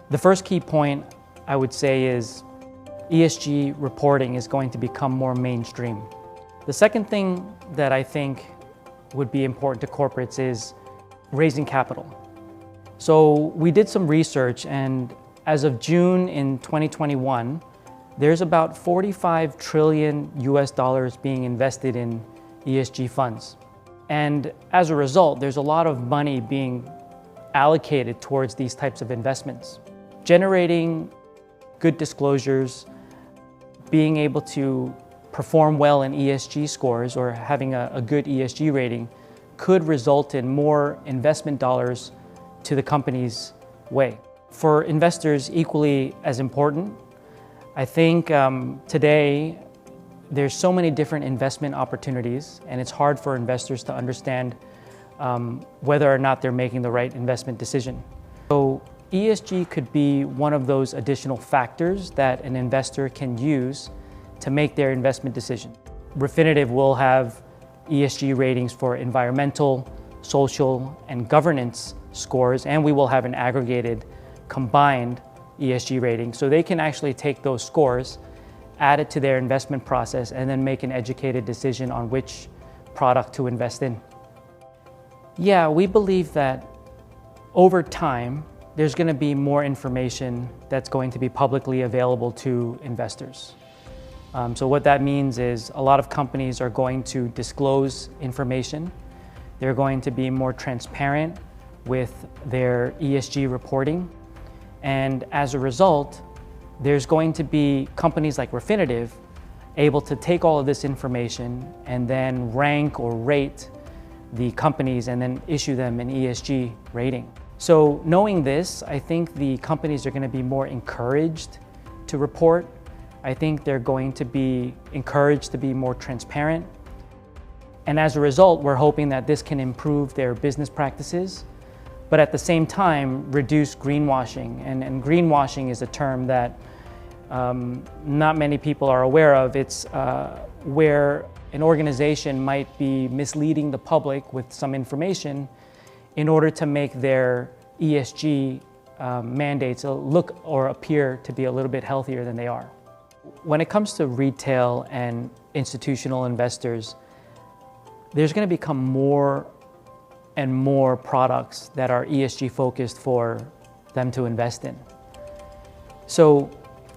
The first key point I would say is ESG reporting is going to become more mainstream. The second thing that I think would be important to corporates is raising capital. So we did some research, and as of June in 2021, there's about $45 trillion being invested in ESG funds. And as a result, there's a lot of money being allocated towards these types of investments. Generating good disclosures, being able to perform well in ESG scores or having a good ESG rating could result in more investment dollars to the company's way. For investors, equally as important, I think today there's so many different investment opportunities, and it's hard for investors to understand whether or not they're making the right investment decision. So ESG could be one of those additional factors that an investor can use to make their investment decision. Refinitive will have ESG ratings for environmental, social, and governance scores, and we will have an aggregated, combined ESG rating. So they can actually take those scores, add it to their investment process, and then make an educated decision on which product to invest in. Yeah, we believe that over time, there's going to be more information that's going to be publicly available to investors. So what that means is a lot of companies are going to disclose information. They're going to be more transparent with their ESG reporting. And as a result, there's going to be companies like Refinitive able to take all of this information and then rank or rate the companies and then issue them an ESG rating. So knowing this, I think the companies are going to be more encouraged to report. I think they're going to be encouraged to be more transparent. And as a result, we're hoping that this can improve their business practices, but at the same time, reduce greenwashing. And greenwashing is a term that not many people are aware of. It's where an organization might be misleading the public with some information in order to make their ESG mandates look or appear to be a little bit healthier than they are. When it comes to retail and institutional investors, there's going to become more and more products that are ESG focused for them to invest in. So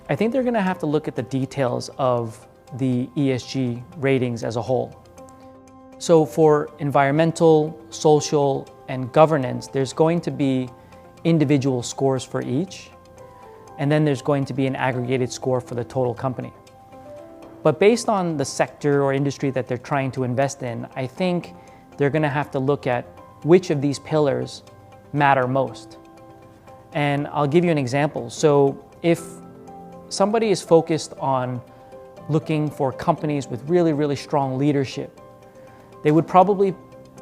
I think they're going to have to look at the details of the ESG ratings as a whole. So for environmental, social, and governance, there's going to be individual scores for each, and then there's going to be an aggregated score for the total company. But based on the sector or industry that they're trying to invest in, I think they're going to have to look at which of these pillars matter most. And I'll give you an example. So if somebody is focused on looking for companies with really, really strong leadership, they would probably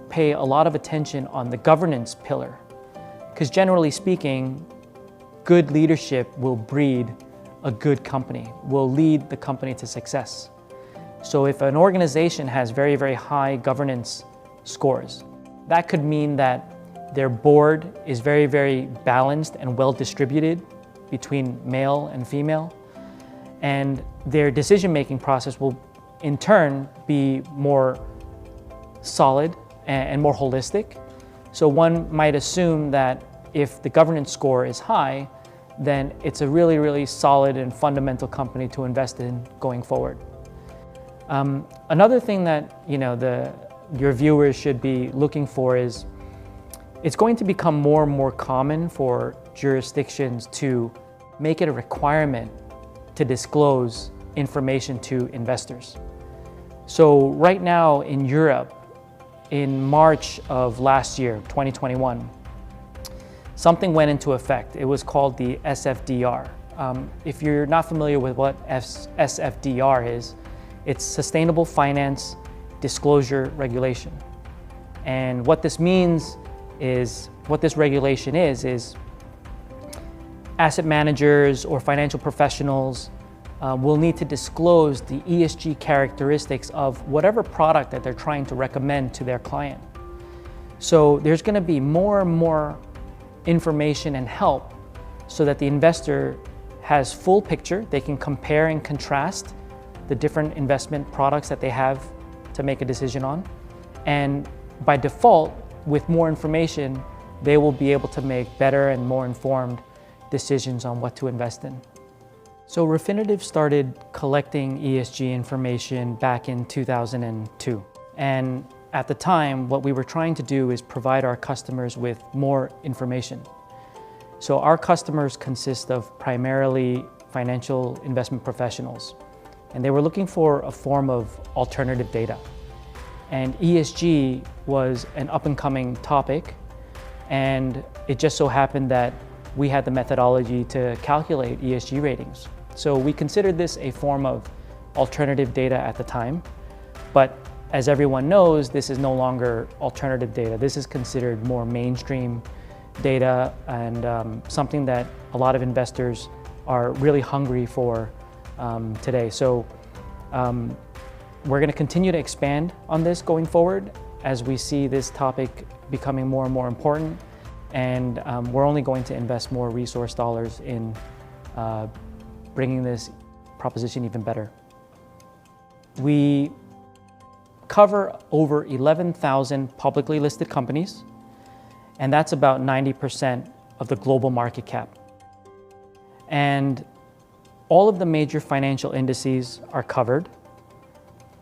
pay a lot of attention on the governance pillar, because generally speaking, good leadership will breed a good company, will lead the company to success. So if an organization has very, very high governance scores, that could mean that their board is very, very balanced and well distributed between male and female, and their decision-making process will in turn be more solid and more holistic. So one might assume that if the governance score is high, then it's a really, really solid and fundamental company to invest in going forward. Another thing that your viewers should be looking for is it's going to become more and more common for jurisdictions to make it a requirement to disclose information to investors. So right now in Europe, in March of last year, 2021, something went into effect. It was called the Sfdr. If you're not familiar with what Sfdr is, it's Sustainable Finance Disclosure Regulation. And what this means is, what this regulation is asset managers or financial professionals will need to disclose the ESG characteristics of whatever product that they're trying to recommend to their client. So there's going to be more and more information and help so that the investor has full picture. They can compare and contrast the different investment products that they have to make a decision on. And by default, with more information, they will be able to make better and more informed decisions on what to invest in. So Refinitive started collecting ESG information back in 2002. And at the time, what we were trying to do is provide our customers with more information. So our customers consist of primarily financial investment professionals, and they were looking for a form of alternative data. And ESG was an up-and-coming topic, and it just so happened that we had the methodology to calculate ESG ratings. So we considered this a form of alternative data at the time, but as everyone knows, this is no longer alternative data. This is considered more mainstream data and something that a lot of investors are really hungry for today. So we're going to continue to expand on this going forward as we see this topic becoming more and more important, and we're only going to invest more resource dollars in bringing this proposition even better. We cover over 11,000 publicly listed companies, and that's about 90% of the global market cap. And all of the major financial indices are covered.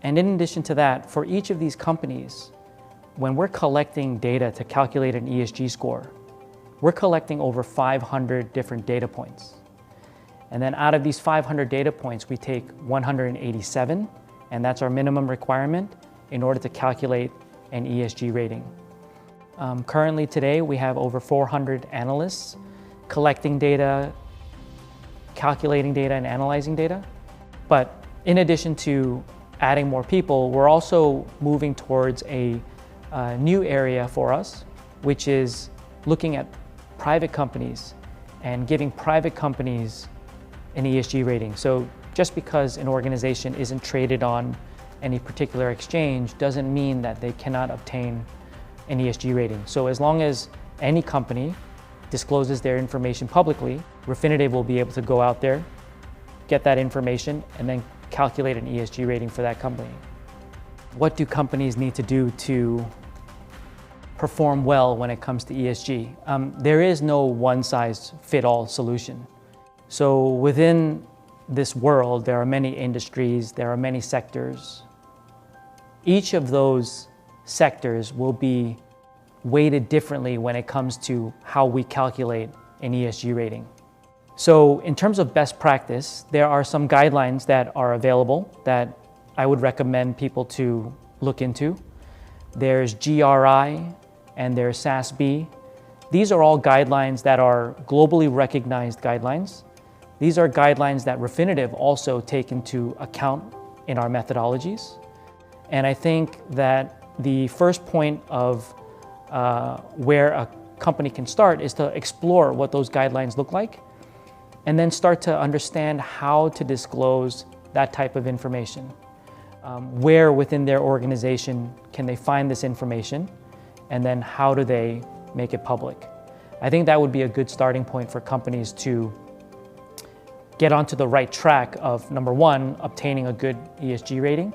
And in addition to that, for each of these companies, when we're collecting data to calculate an ESG score, we're collecting over 500 different data points. And then out of these 500 data points, we take 187, and that's our minimum requirement in order to calculate an ESG rating. Currently today, we have over 400 analysts collecting data, calculating data, and analyzing data. But in addition to adding more people, we're also moving towards a new area for us, which is looking at private companies and giving private companies an ESG rating. So just because an organization isn't traded on any particular exchange doesn't mean that they cannot obtain an ESG rating. So as long as any company discloses their information publicly, Refinitive will be able to go out there, get that information, and then calculate an ESG rating for that company. What do companies need to do to perform well when it comes to ESG? There is no one-size-fits-all solution. So within this world, there are many industries, there are many sectors. Each of those sectors will be weighted differently when it comes to how we calculate an ESG rating. So in terms of best practice, there are some guidelines that are available that I would recommend people to look into. There's GRI and there's SASB. These are all guidelines that are globally recognized guidelines. These are guidelines that Refinitive also take into account in our methodologies. And I think that the first point of where a company can start is to explore what those guidelines look like, and then start to understand how to disclose that type of information. Where within their organization can they find this information, and then how do they make it public? I think that would be a good starting point for companies to get onto the right track of, number one, obtaining a good ESG rating,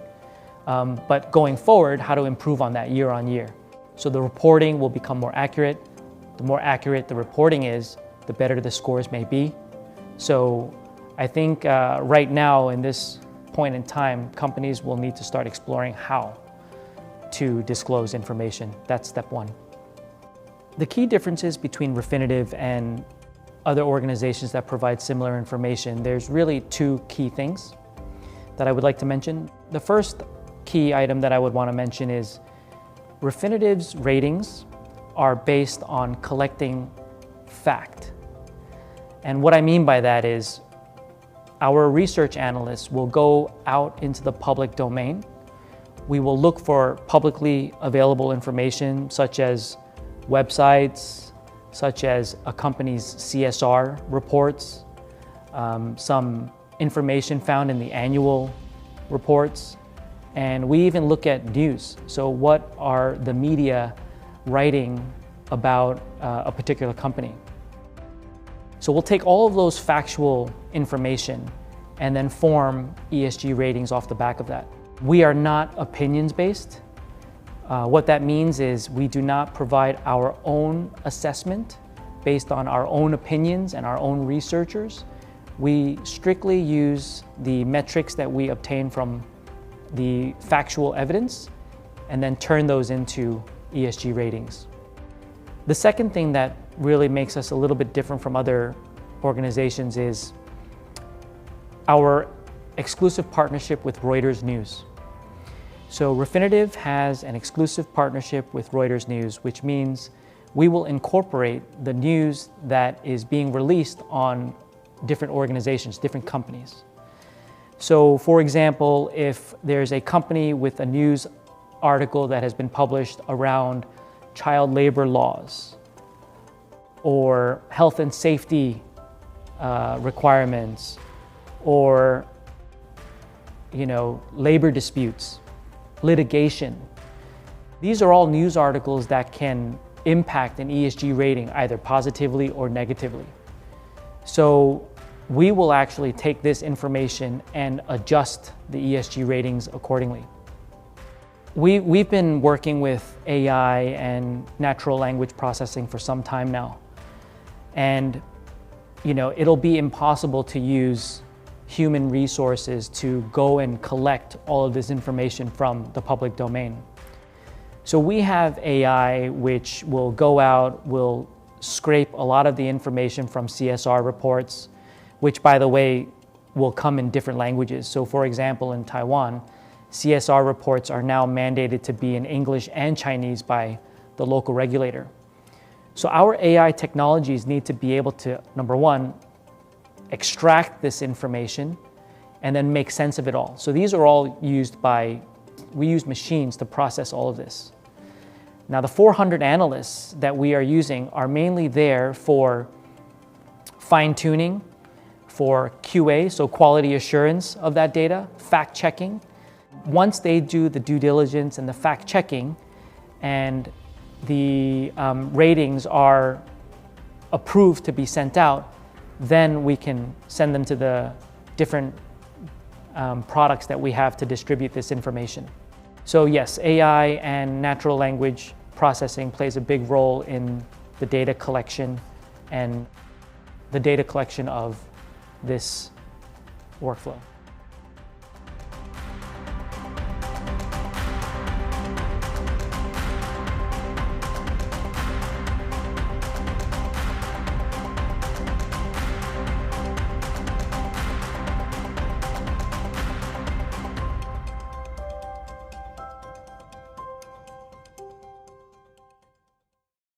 but going forward, how to improve on that year on year. So the reporting will become more accurate. The more accurate the reporting is, the better the scores may be. So I think right now, in this point in time, companies will need to start exploring how to disclose information. That's step one. The key differences between Refinitive and other organizations that provide similar information, there's really two key things that I would like to mention. The first key item that I would want to mention is Refinitive's ratings are based on collecting fact. And what I mean by that is our research analysts will go out into the public domain. We will look for publicly available information such as websites, such as a company's CSR reports, some information found in the annual reports, and we even look at news. So what are the media writing about a particular company? So we'll take all of those factual information and then form ESG ratings off the back of that. We are not opinions-based. What that means is we do not provide our own assessment based on our own opinions and our own researchers. We strictly use the metrics that we obtain from the factual evidence and then turn those into ESG ratings. The second thing that really makes us a little bit different from other organizations is our exclusive partnership with Reuters News. So Refinitive has an exclusive partnership with Reuters News, which means we will incorporate the news that is being released on different organizations, different companies. So for example, if there's a company with a news article that has been published around child labor laws or health and safety requirements or labor disputes, litigation. These are all news articles that can impact an ESG rating either positively or negatively. So we will actually take this information and adjust the ESG ratings accordingly. We've been working with AI and natural language processing for some time now. And it'll be impossible to use human resources to go and collect all of this information from the public domain. So we have AI which will go out, will scrape a lot of the information from CSR reports, which by the way will come in different languages. So for example, in Taiwan, CSR reports are now mandated to be in English and Chinese by the local regulator. So our AI technologies need to be able to, number one, extract this information and then make sense of it all. So these are all we use machines to process all of this. Now the 400 analysts that we are using are mainly there for fine-tuning, for QA, so quality assurance of that data, fact-checking. Once they do the due diligence and the fact-checking and the ratings are approved to be sent out, then we can send them to the different products that we have to distribute this information. So yes, AI and natural language processing plays a big role in the data collection and the data collection of this workflow.